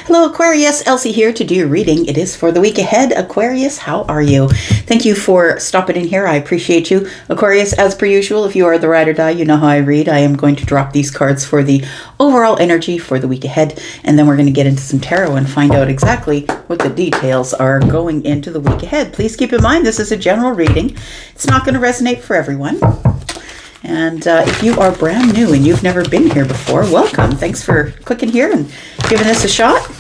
Hello Aquarius, Elsie here to do your reading. It is for the week ahead. Aquarius, how are you? Thank you for stopping in here. I appreciate you. Aquarius, as per usual, if you are the ride or die, you know how I read. I am going to drop these cards for the overall energy for the week ahead, and then we're going to get into some tarot and find out exactly what the details are going into the week ahead. Please keep in mind this is a general reading. It's not going to resonate for everyone. And if you are brand new and you've never been here before, welcome. Thanks for clicking here and giving this a shot.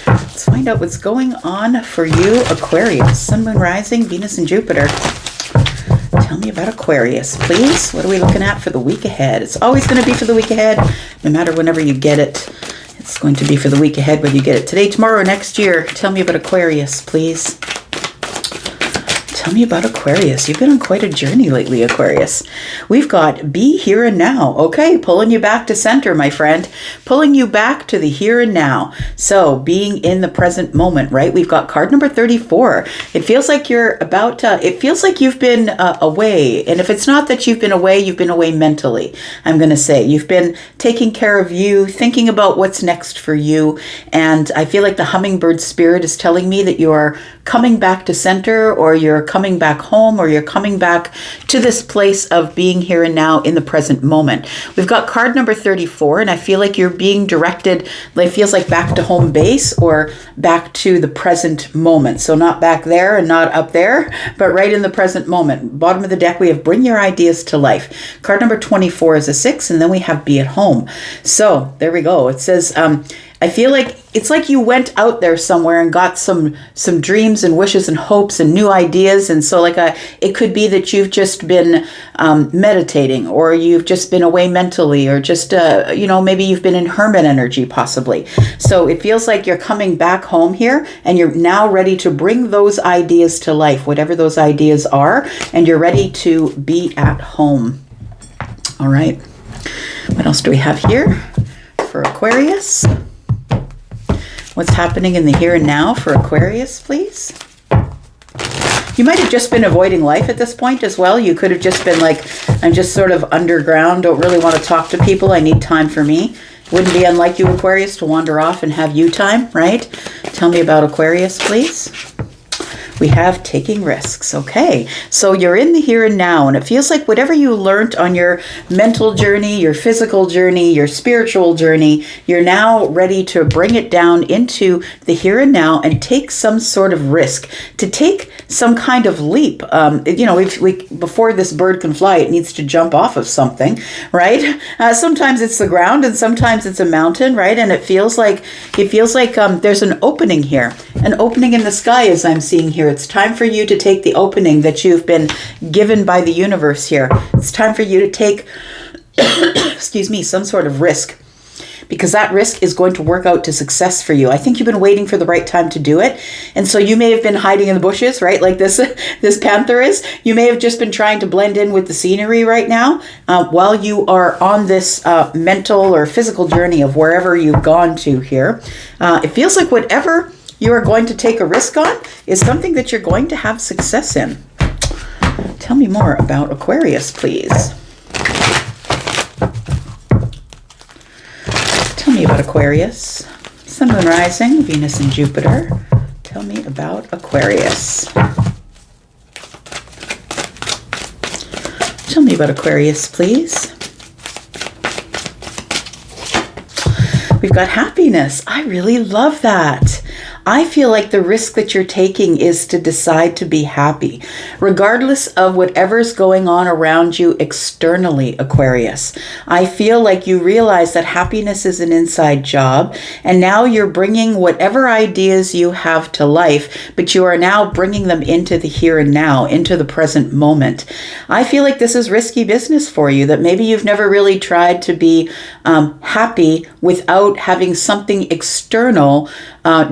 Let's find out what's going on for you, Aquarius. Sun, Moon, Rising, Venus, and Jupiter. Tell me about Aquarius, please. What are we looking at for the week ahead? It's always going to be for the week ahead, no matter whenever you get it. It's going to be for the week ahead whether you get it today, tomorrow, or next year. Tell me about Aquarius, please. Tell me about Aquarius. You've been on quite a journey lately, Aquarius. We've got be here and now. Okay, pulling you back to center, my friend. Pulling you back to the here and now. So being in the present moment, right? We've got card number 34. It feels like you're about to, it feels like you've been away. And if it's not that you've been away mentally, I'm going to say. You've been taking care of you, thinking about what's next for you. And I feel like the hummingbird spirit is telling me that you are coming back to center, or you're coming back home, or you're coming back to this place of being here and now in the present moment. We've got card number 34, and I feel like you're being directed, it feels like back to home base or back to the present moment. So not back there and not up there, but right in the present moment. Bottom of the deck, we have bring your ideas to life. Card number 24 is a 6, and then we have be at home. So there we go. It says, I feel like it's like you went out there somewhere and got some dreams and wishes and hopes and new ideas. And so it could be that you've just been meditating, or you've just been away mentally, or just, maybe you've been in hermit energy possibly. So it feels like you're coming back home here, and you're now ready to bring those ideas to life, whatever those ideas are, and you're ready to be at home. All right. What else do we have here for Aquarius? What's happening in the here and now for Aquarius, please? You might have just been avoiding life at this point as well. You could have just been like, I'm just sort of underground, don't really want to talk to people. I need time for me. Wouldn't be unlike you, Aquarius, to wander off and have you time, right? Tell me about Aquarius, please. We have taking risks. Okay, so you're in the here and now, and it feels like whatever you learned on your mental journey, your physical journey, your spiritual journey, you're now ready to bring it down into the here and now and take some sort of risk, to take some kind of leap. Before this bird can fly, it needs to jump off of something, right? Sometimes it's the ground, and sometimes it's a mountain, right? And it feels like there's an opening here, an opening in the sky, as I'm seeing here. It's time for you to take the opening that you've been given by the universe here. It's time for you to take, some sort of risk, because that risk is going to work out to success for you. I think you've been waiting for the right time to do it. And so you may have been hiding in the bushes, right? Like this panther is. You may have just been trying to blend in with the scenery right now while you are on this mental or physical journey of wherever you've gone to here. It feels like whatever you are going to take a risk on is something that you're going to have success in. Tell me more about Aquarius, please. Tell me about Aquarius. Sun, Moon, Rising, Venus, and Jupiter. Tell me about Aquarius. Tell me about Aquarius, please. We've got happiness. I really love that. I feel like the risk that you're taking is to decide to be happy, regardless of whatever's going on around you externally, Aquarius. I feel like you realize that happiness is an inside job, and now you're bringing whatever ideas you have to life, but you are now bringing them into the here and now, into the present moment. I feel like this is risky business for you, that maybe you've never really tried to be happy without having something external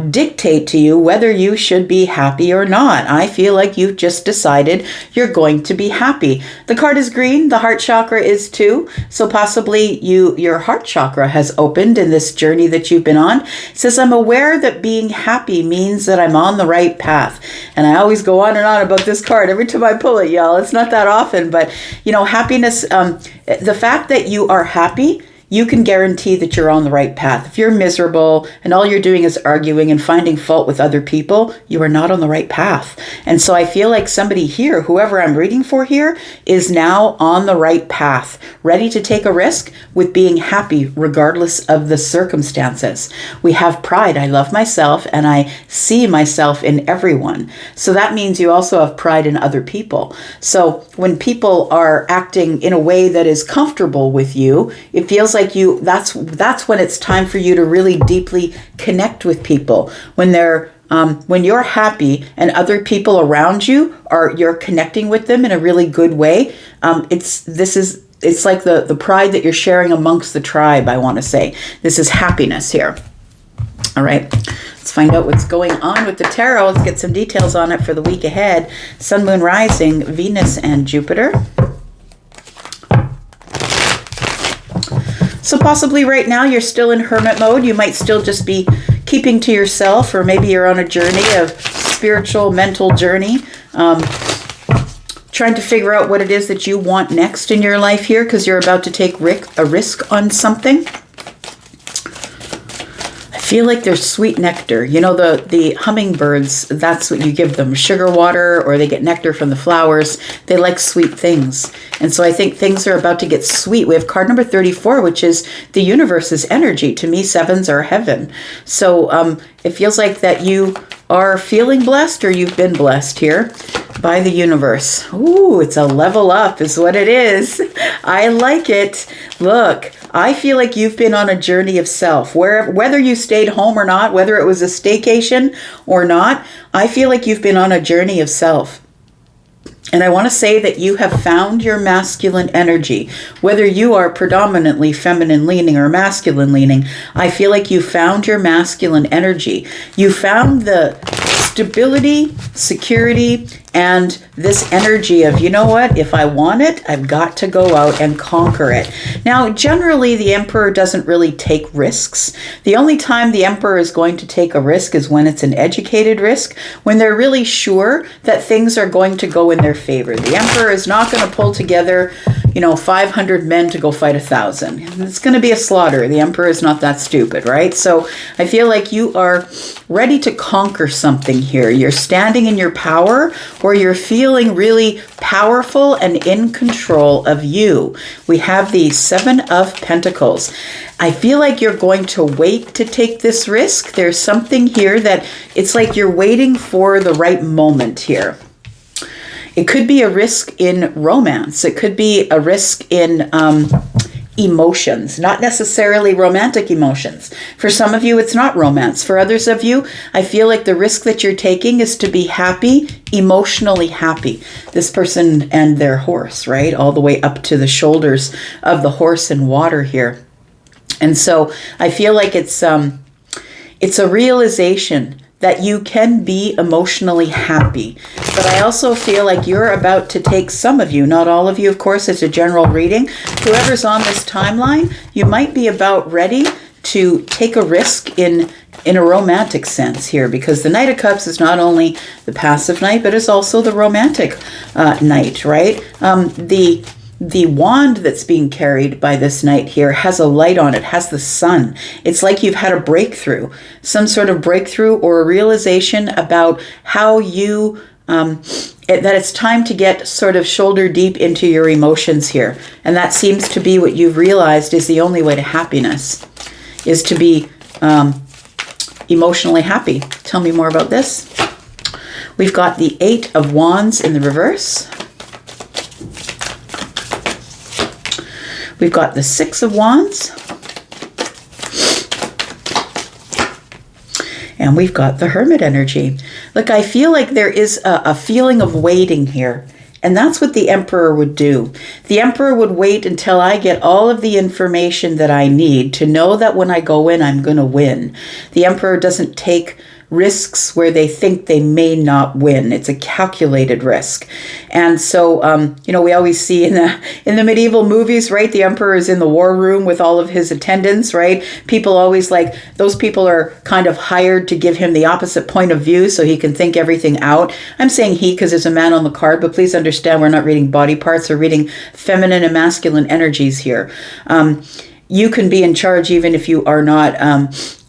dictate to you whether you should be happy or not. I feel like you've just decided you're going to be happy. The card is green. The heart chakra is too. So possibly your heart chakra has opened in this journey that you've been on. It says, I'm aware that being happy means that I'm on the right path. And I always go on and on about this card every time I pull it, y'all. It's not that often, but happiness, the fact that you are happy you can guarantee that you're on the right path. If you're miserable and all you're doing is arguing and finding fault with other people, you are not on the right path. And so I feel like somebody here, whoever I'm reading for here, is now on the right path, ready to take a risk with being happy regardless of the circumstances. We have pride. I love myself and I see myself in everyone. So that means you also have pride in other people. So when people are acting in a way that is comfortable with you, it feels like that's when it's time for you to really deeply connect with people. When you're happy and other people around you you're connecting with them in a really good way, it's like the pride that you're sharing amongst the tribe, I want to say. This is happiness here. All right, let's find out what's going on with the tarot. Let's get some details on it for the week ahead. Sun, Moon, Rising, Venus, and Jupiter. So possibly right now you're still in hermit mode. You might still just be keeping to yourself, or maybe you're on a journey of spiritual, mental journey, trying to figure out what it is that you want next in your life here, because you're about to take a risk on something. I feel like there's sweet nectar. You know, the hummingbirds, that's what you give them, sugar water, or they get nectar from the flowers. They like sweet things. And so I think things are about to get sweet. We have card number 34, which is the universe's energy. To me, sevens are heaven. So it feels like that you are feeling blessed, or you've been blessed here by the universe. Ooh, it's a level up is what it is. I like it. Look, I feel like you've been on a journey of self. Whether you stayed home or not, whether it was a staycation or not, I feel like you've been on a journey of self. And I want to say that you have found your masculine energy. Whether you are predominantly feminine leaning or masculine leaning, I feel like you found your masculine energy. You found the stability, security, and this energy of, you know what, if I want it, I've got to go out and conquer it. Now, generally, the Emperor doesn't really take risks. The only time the Emperor is going to take a risk is when it's an educated risk, when they're really sure that things are going to go in their favor. The Emperor is not going to pull together, 500 men to go fight 1,000. It's going to be a slaughter. The Emperor is not that stupid, right? So I feel like you are ready to conquer something here. You're standing in your power, or you're feeling really powerful and in control of you. We have the Seven of Pentacles. I feel like you're going to wait to take this risk. There's something here that it's like you're waiting for the right moment here. It could be a risk in romance. It could be a risk in emotions, not necessarily romantic emotions. For some of you, it's not romance. For others of you, I feel like the risk that you're taking is to be happy, emotionally happy. This person and their horse, right? All the way up to the shoulders of the horse and water here. And so I feel like it's a realization that you can be emotionally happy. But I also feel like you're about to take, some of you, not all of you, of course, it's a general reading. Whoever's on this timeline, you might be about ready to take a risk in a romantic sense here, because the Knight of Cups is not only the passive knight, but it's also the romantic knight, right? The wand that's being carried by this knight here has a light on it, has the sun. It's like you've had a breakthrough, some sort of breakthrough or a realization about how you, that it's time to get sort of shoulder deep into your emotions here. And that seems to be what you've realized is the only way to happiness, is to be emotionally happy. Tell me more about this. We've got the Eight of Wands in the reverse. We've got the Six of Wands. And we've got the Hermit energy. Look, I feel like there is a feeling of waiting here. And that's what the Emperor would do. The Emperor would wait until I get all of the information that I need to know that when I go in, I'm going to win. The Emperor doesn't take risks where they think they may not win. It's a calculated risk. And so, we always see in the medieval movies, right? The Emperor is in the war room with all of his attendants, right? People always those people are kind of hired to give him the opposite point of view so he can think everything out. I'm saying he because there's a man on the card, but please understand we're not reading body parts, we're reading feminine and masculine energies here. you can be in charge even if you are not,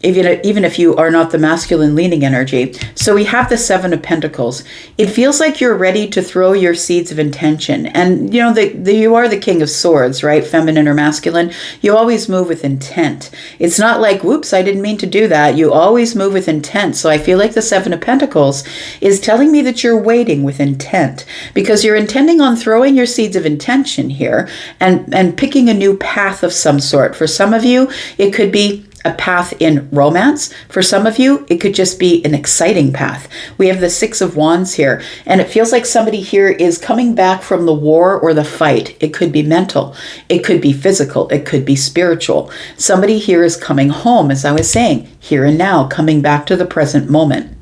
even if you are not the masculine leaning energy. So we have the Seven of Pentacles. It feels like you're ready to throw your seeds of intention. And, you know, you are the King of Swords, right? Feminine or masculine. You always move with intent. It's not like, whoops, I didn't mean to do that. You always move with intent. So I feel like the Seven of Pentacles is telling me that you're waiting with intent, because you're intending on throwing your seeds of intention here and picking a new path of some sort. For some of you, it could be a path in romance. For some of you, it could just be an exciting path. We have the Six of Wands here, and it feels like somebody here is coming back from the war or the fight. It could be mental, it could be physical, it could be spiritual. Somebody here is coming home, as I was saying, here and now, coming back to the present moment.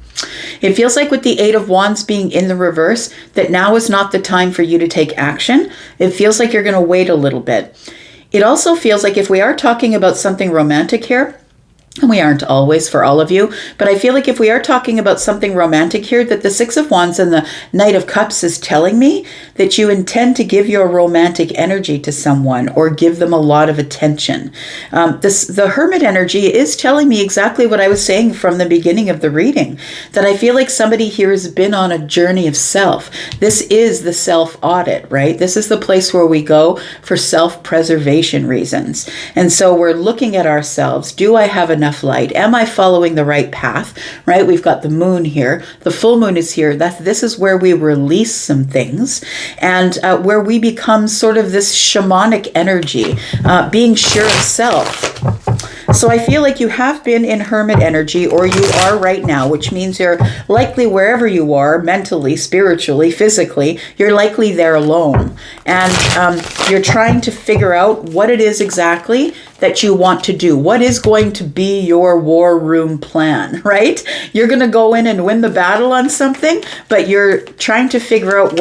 It feels like with the Eight of Wands being in the reverse, that now is not the time for you to take action. It feels like you're going to wait a little bit. It also feels like if we are talking about something romantic here, and we aren't always for all of you, but I feel like if we are talking about something romantic here, that the Six of Wands and the Knight of Cups is telling me that you intend to give your romantic energy to someone or give them a lot of attention. The Hermit energy is telling me exactly what I was saying from the beginning of the reading, that I feel like somebody here has been on a journey of self. This is the self-audit, right? This is the place where we go for self-preservation reasons. And so we're looking at ourselves. Do I have enough light? Am I following the right path? Right? We've got the moon here. The full moon is here. This is where we release some things, and where we become sort of this shamanic energy, being sure of self. So I feel like you have been in Hermit energy, or you are right now, which means you're likely wherever you are, mentally, spiritually, physically, you're likely there alone. And you're trying to figure out what it is exactly that you want to do. What is going to be your war room plan, right? You're going to go in and win the battle on something, but you're trying to figure out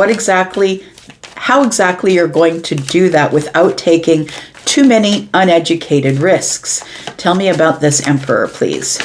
how exactly you're going to do that without taking too many uneducated risks. Tell me about this Emperor, please.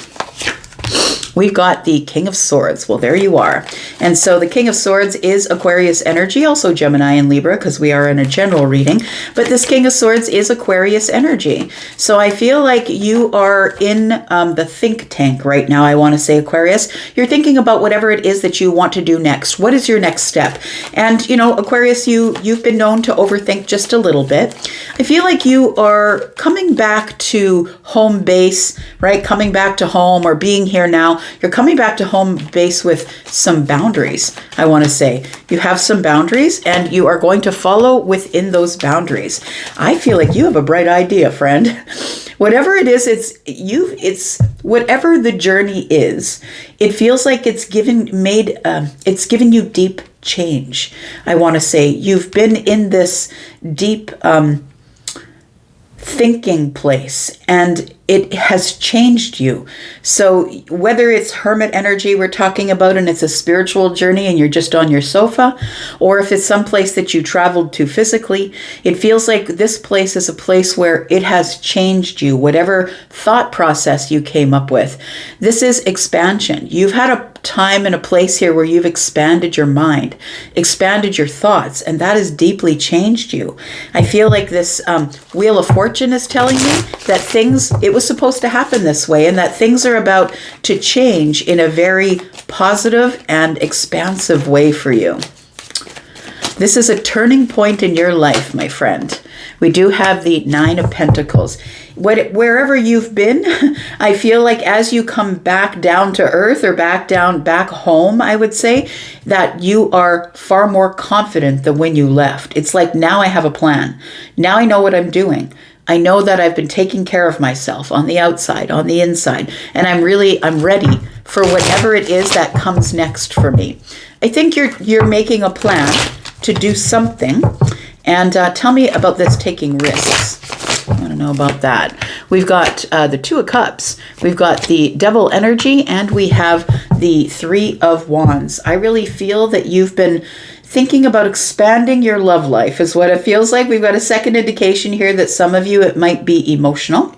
We've got the King of Swords. Well, there you are. And so the King of Swords is Aquarius energy, also Gemini and Libra, because we are in a general reading. But this King of Swords is Aquarius energy. So I feel like you are in the think tank right now, I want to say, Aquarius. You're thinking about whatever it is that you want to do next. What is your next step? And, you know, Aquarius, you've been known to overthink just a little bit. I feel like you are coming back to home base, right? Coming back to home, or being here now. You're coming back to home base with some boundaries, I want to say. You have some boundaries, and you are going to follow within those boundaries. I feel like you have a bright idea, friend. Whatever it is, it's whatever the journey is, it feels like it's given you deep change. I want to say you've been in this deep thinking place, and it has changed you. So whether it's Hermit energy we're talking about, and it's a spiritual journey and you're just on your sofa, or if it's someplace that you traveled to physically, it feels like this place is a place where it has changed you, whatever thought process you came up with. This is expansion. You've had a time and a place here where you've expanded your mind, expanded your thoughts, and that has deeply changed you. I feel like this Wheel of Fortune is telling me that it was supposed to happen this way, and that things are about to change in a very positive and expansive way for you. This is a turning point in your life, my friend. We do have the Nine of Pentacles. Wherever you've been, I feel like as you come back down to earth, or back home, I would say, that you are far more confident than when you left. It's like, now I have a plan. Now I know what I'm doing. I know that I've been taking care of myself on the outside, on the inside, and I'm ready for whatever it is that comes next for me. I think you're making a plan to do something. And tell me about this taking risks. I want to know about that. We've got the Two of Cups. We've got the Devil energy, and we have the Three of Wands. I really feel that you've been thinking about expanding your love life, is what it feels like. We've got a second indication here that some of you, it might be emotional.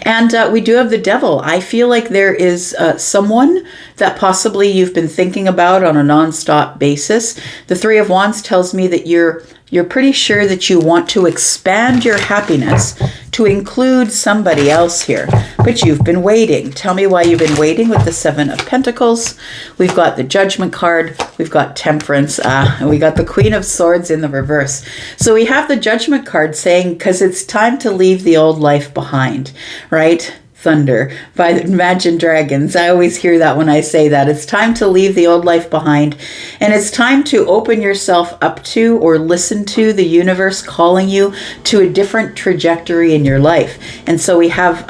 And we do have the Devil. I feel like there is someone that possibly you've been thinking about on a nonstop basis. The Three of Wands tells me that you're you're pretty sure that you want to expand your happiness to include somebody else here, but you've been waiting. Tell me why you've been waiting with the Seven of Pentacles. We've got the Judgment card, we've got Temperance, and we got the Queen of Swords in the reverse. So we have the Judgment card saying, because it's time to leave the old life behind, right? Thunder by the Imagine Dragons. I always hear that when I say that. It's time to leave the old life behind, and it's time to open yourself up to or listen to the universe calling you to a different trajectory in your life. And so we have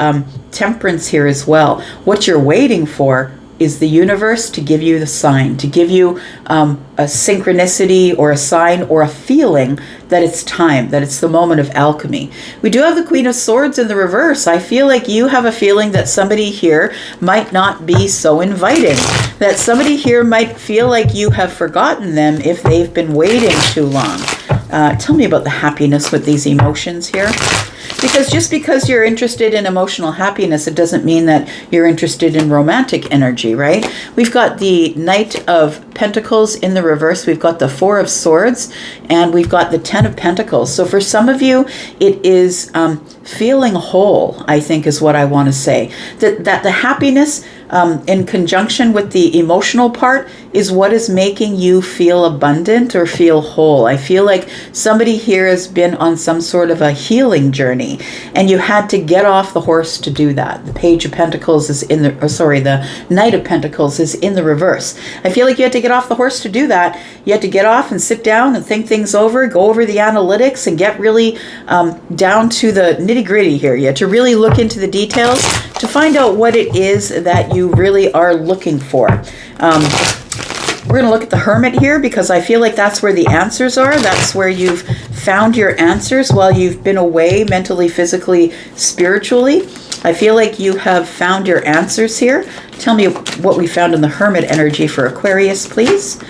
Temperance here as well. What you're waiting for is the universe to give you the sign, to give you a synchronicity or a sign or a feeling that it's time, that it's the moment of alchemy. We do have the Queen of Swords in the reverse. I feel like you have a feeling that somebody here might not be so inviting, that somebody here might feel like you have forgotten them if they've been waiting too long. Tell me about the happiness with these emotions here. Because just because you're interested in emotional happiness, it doesn't mean that you're interested in romantic energy, right? We've got the Knight of Pentacles in the reverse. We've got the Four of Swords, and we've got the Ten of Pentacles. So for some of you, it is feeling whole, I think is what I want to say. That the happiness in conjunction with the emotional part is what is making you feel abundant or feel whole. I feel like somebody here has been on some sort of a healing journey, and you had to get off the horse to do that. The Page of Pentacles is in the, the Knight of Pentacles is in the reverse. I feel like you had to get off the horse to do that. You had to get off and sit down and think things over, go over the analytics, and get really down to the nitty-gritty here. You had to really look into the details to find out what it is that you really are looking for. We're going to look at the Hermit here because I feel like that's where the answers are. That's where you've found your answers while you've been away mentally, physically, spiritually. I feel like you have found your answers here. Tell me what we found in the Hermit energy for Aquarius, please.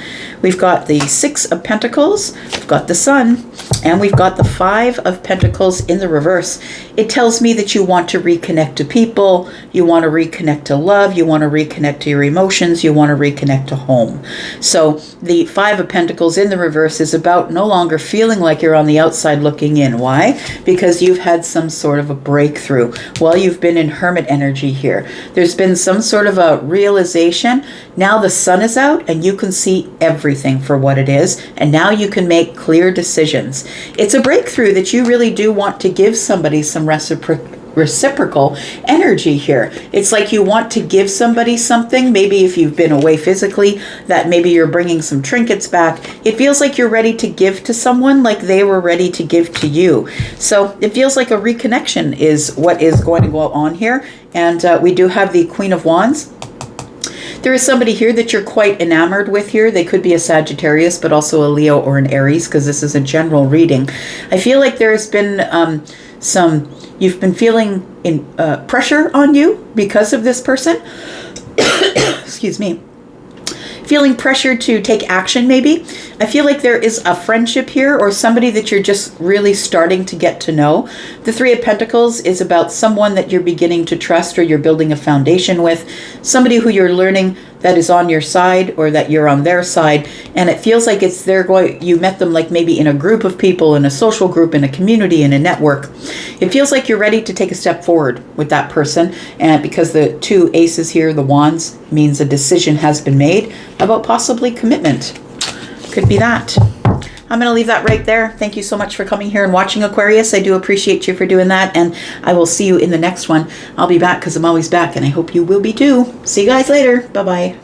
We've got the Six of Pentacles, we've got the Sun, and we've got the Five of Pentacles in the reverse. It tells me that you want to reconnect to people, you want to reconnect to love, you want to reconnect to your emotions, you want to reconnect to home. So the Five of Pentacles in the reverse is about no longer feeling like you're on the outside looking in. Why? Because you've had some sort of a breakthrough while you've been in Hermit energy here. There's been some sort of a realization. Now the sun is out and you can see everything for what it is, and now you can make clear decisions. It's a breakthrough that you really do want to give somebody some reciprocal energy here. It's like you want to give somebody something. Maybe if you've been away physically, that maybe you're bringing some trinkets back. It feels like you're ready to give to someone like they were ready to give to you. So it feels like a reconnection is what is going to go on here. And we do have the Queen of Wands. There is somebody here that you're quite enamored with here. They could be a Sagittarius, but also a Leo or an Aries, because this is a general reading. I feel like there's been you've been feeling pressure on you because of this person. Excuse me. Feeling pressured to take action, maybe. I feel like there is a friendship here or somebody that you're just really starting to get to know. The Three of Pentacles is about someone that you're beginning to trust or you're building a foundation with, somebody who you're learning that is on your side or that you're on their side, and it feels like it's you met them like maybe in a group of people, in a social group, in a community, in a network. It feels like you're ready to take a step forward with that person, and because the two aces here, the wands, means a decision has been made about possibly commitment. Could be that. I'm going to leave that right there. Thank you so much for coming here and watching, Aquarius. I do appreciate you for doing that, and I will see you in the next one. I'll be back because I'm always back, and I hope you will be too. See you guys later. Bye-bye.